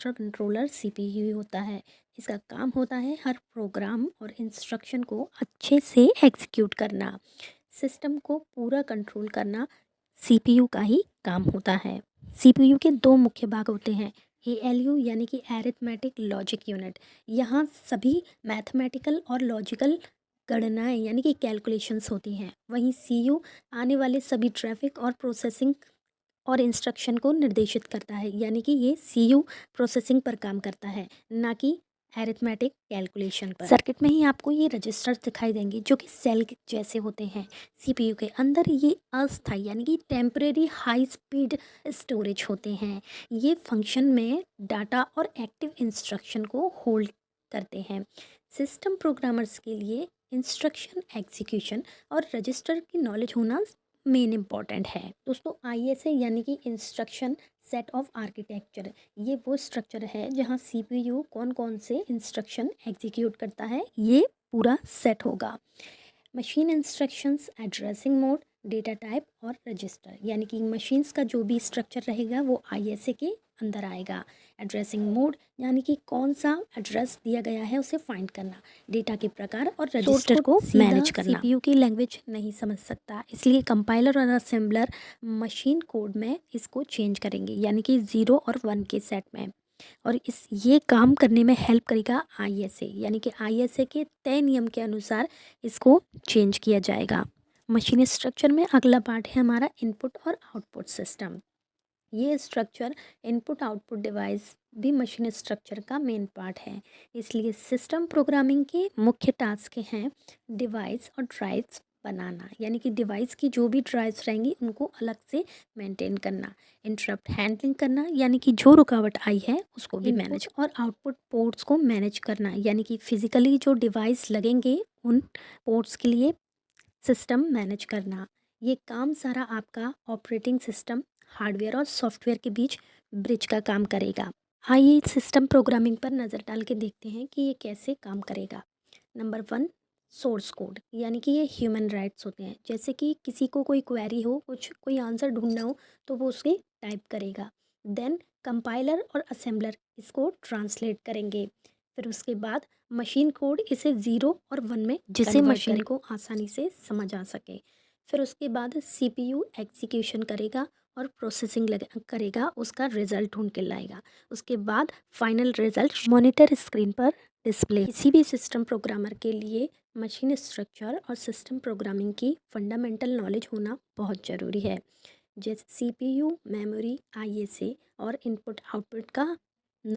Master controller CPU होता है। इसका काम होता है हर प्रोग्राम और इंस्ट्रक्शन को अच्छे से एग्जीक्यूट करना। सिस्टम को पूरा कंट्रोल करना सीपीयू का ही काम होता है। सीपीयू के दो मुख्य भाग होते हैं। एएलयू यानी कि एरिथमेटिक लॉजिक यूनिट, यहाँ सभी मैथमेटिकल और लॉजिकल गणनाएं यानी कि कैलकुलेशंस होती हैं। वहीं सीयू आने वाले सभी ट्रैफिक और प्रोसेसिंग और इंस्ट्रक्शन को निर्देशित करता है, यानी कि ये सीयू प्रोसेसिंग पर काम करता है, ना कि एरिथमेटिक कैलकुलेशन पर। सर्किट में ही आपको ये रजिस्टर्स दिखाई देंगे जो कि सेल जैसे होते हैं। सीपीयू के अंदर ये अस्थायी यानी कि टेम्परेरी हाई स्पीड स्टोरेज होते हैं। ये फंक्शन में डाटा और एक्टिव इंस्ट्रक्शन को होल्ड करते हैं। सिस्टम प्रोग्रामर्स के लिए इंस्ट्रक्शन एग्जीक्यूशन और रजिस्टर की नॉलेज होना मेन इम्पॉर्टेंट है। दोस्तों आईएसए यानी कि इंस्ट्रक्शन सेट ऑफ आर्किटेक्चर, ये वो स्ट्रक्चर है जहाँ सीपीयू कौन कौन से इंस्ट्रक्शन एग्जीक्यूट करता है, ये पूरा सेट होगा। Machine instructions, addressing mode, data type और रजिस्टर, यानी कि मशीन्स का जो भी स्ट्रक्चर रहेगा वो आईएसए के अंदर आएगा। एड्रेसिंग मोड यानी कि कौन सा एड्रेस दिया गया है उसे फाइंड करना, डेटा के प्रकार और रजिस्टर को मैनेज करना। सीपीयू की लैंग्वेज नहीं समझ सकता, इसलिए कंपाइलर और असेंबलर मशीन कोड में इसको चेंज करेंगे, यानी कि 0 और 1 के सेट में। और ये काम करने में हेल्प करेगा आईएसए, यानी कि आईएसए के तय नियम के अनुसार इसको चेंज किया जाएगा। मशीन स्ट्रक्चर में अगला पार्ट है हमारा इनपुट और आउटपुट सिस्टम। ये स्ट्रक्चर इनपुट आउटपुट डिवाइस भी मशीन स्ट्रक्चर का मेन पार्ट है। इसलिए सिस्टम प्रोग्रामिंग के मुख्य टास्क हैं डिवाइस और ड्राइव्स बनाना, यानी कि डिवाइस की जो भी ड्राइव्स रहेंगी उनको अलग से मेंटेन करना, इंटरप्ट हैंडलिंग करना, यानी कि जो रुकावट आई है उसको भी मैनेज, और आउटपुट पोर्ट्स को मैनेज करना, यानी कि फिजिकली जो डिवाइस लगेंगे उन पोर्ट्स के लिए सिस्टम मैनेज करना। ये काम सारा आपका ऑपरेटिंग सिस्टम हार्डवेयर और सॉफ्टवेयर के बीच ब्रिज का काम करेगा। आइए सिस्टम प्रोग्रामिंग पर नज़र डाल के देखते हैं कि ये कैसे काम करेगा। नंबर 1, सोर्स कोड, यानी कि ये ह्यूमन राइट्स होते हैं। जैसे कि किसी को कोई क्वेरी हो, कोई आंसर ढूंढना हो तो वो उसके टाइप करेगा। देन कंपाइलर और असेंबलर इसको ट्रांसलेट करेंगे। फिर उसके बाद मशीन कोड इसे 0 और 1 में, जिसे मशीन को आसानी से समझ आ सके। फिर उसके बाद सीपीयू एग्जीक्यूशन करेगा और प्रोसेसिंग करेगा, उसका रिजल्ट ढूंढ के लाएगा। उसके बाद फाइनल रिजल्ट मॉनिटर स्क्रीन पर डिस्प्ले। किसी भी सिस्टम प्रोग्रामर के लिए मशीन स्ट्रक्चर और सिस्टम प्रोग्रामिंग की फंडामेंटल नॉलेज होना बहुत ज़रूरी है। जैसे सीपीयू, मेमोरी, आईएसए और इनपुट आउटपुट का